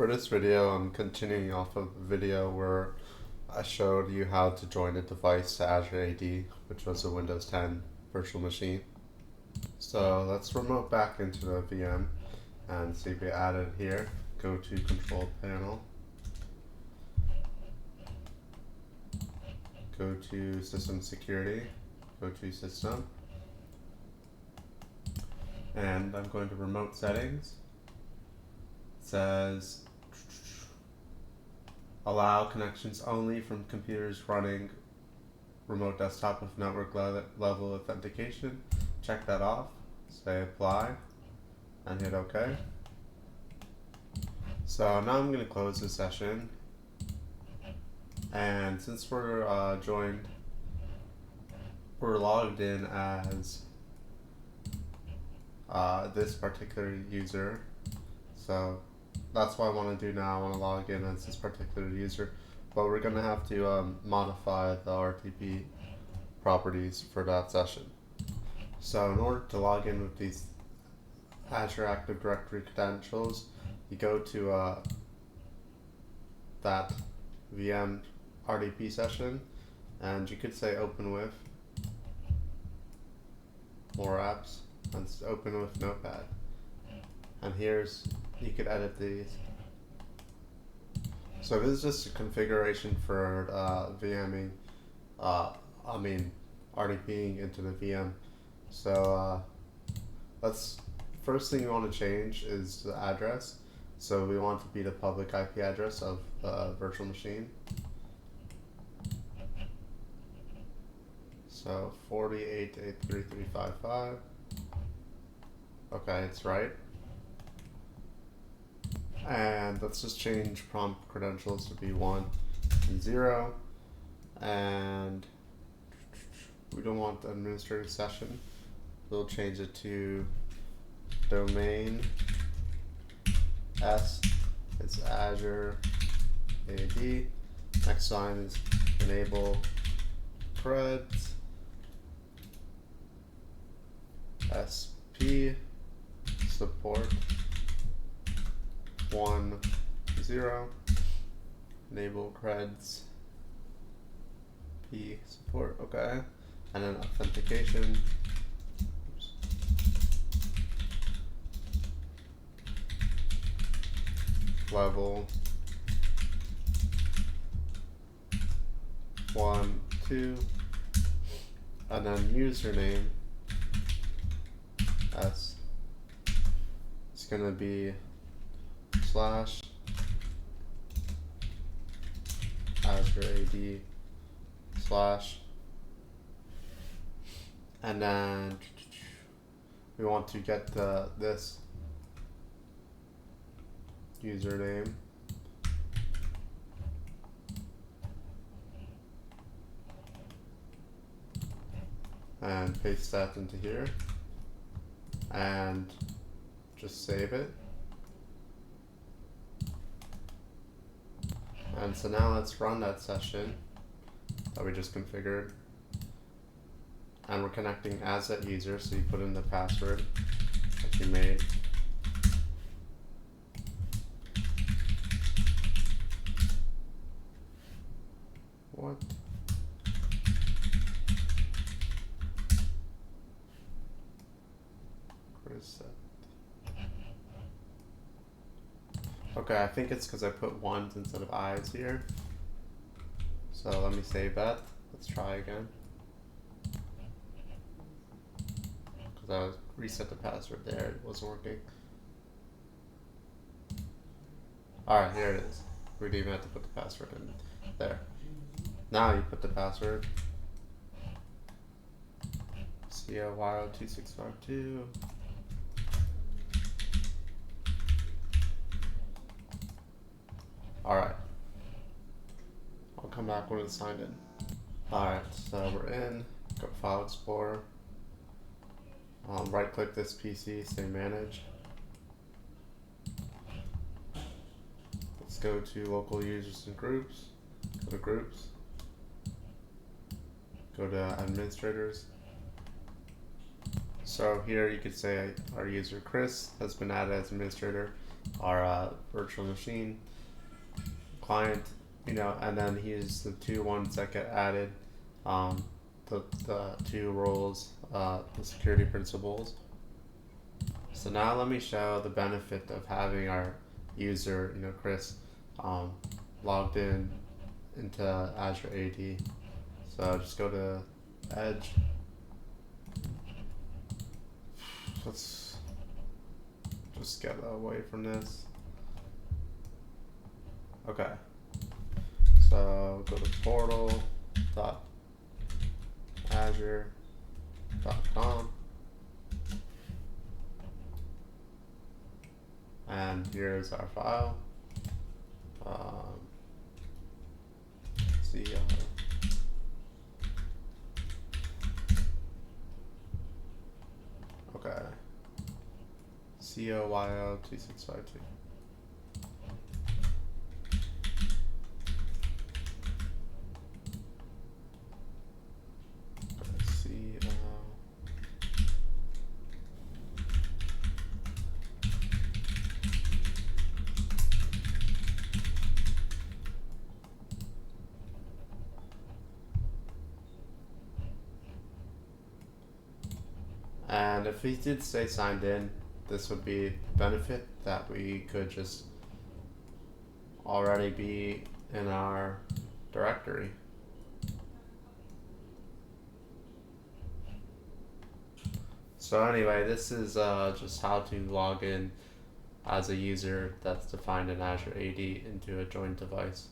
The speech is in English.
For this video, I'm continuing off of the video where I showed you how to join a device to Azure AD, which was a Windows 10 virtual machine. So let's remote back into the VM and see if we add it here. Go to Control Panel. Go to System Security. Go to System. And I'm going to Remote Settings. It says allow connections only from computers running remote desktop with network level authentication. Check that off. Say apply and hit OK. So now I'm going to close the session, and since we're we're logged in as this particular user, so that's what I want to do now. I want to log in as this particular user, but we're going to have to modify the RTP properties for that session. So in order to log in with these Azure Active Directory credentials, you go to that VM RDP session, and you could say open with more apps, and open with Notepad. And you could edit these. So this is just a configuration for VMing, RDPing into the VM. So first thing you want to change is the address. So we want to be the public IP address of the virtual machine. So 48.83355. Okay, it's right. And let's just change prompt credentials to be 1 and 0. And we don't want the administrator session. We'll change it to domain S. It's Azure AAD. Next line is enable creds. SP support 1.0. Enable creds P support. Okay, and then authentication. Level 1, 2, and then username S. It's gonna be / Azure AD / and then we want to get this username and paste that into here and just save it. And so now let's run that session that we just configured, and we're connecting as that user, so you put in the password that you made. What? Reset. Okay, I think it's because I put ones instead of I's here. So let me save that. Let's try again. Because I reset the password there, it wasn't working. Alright, here it is. We didn't even have to put the password in there. Now you put the password. CO2652. Alright. I'll come back when it's signed in. Alright, so we're in. Go to File Explorer. Right click this PC, say Manage. Let's go to Local Users and Groups. Go to Groups. Go to Administrators. So here you could say our user Chris has been added as administrator. our virtual machine client, and then here's the two ones that get added, um, the two roles, the security principles. So now let me show the benefit of having our user, Chris, um, logged into Azure AD. So just go to Edge. Let's just get away from this. Okay. So go to portal.azure.com, and here's our file. See. Okay. COYO2652. Let's see. And if we did stay signed in, this would be a benefit that we could just already be in our directory. So anyway, this is just how to log in as a user that's defined in Azure AD into a joint device.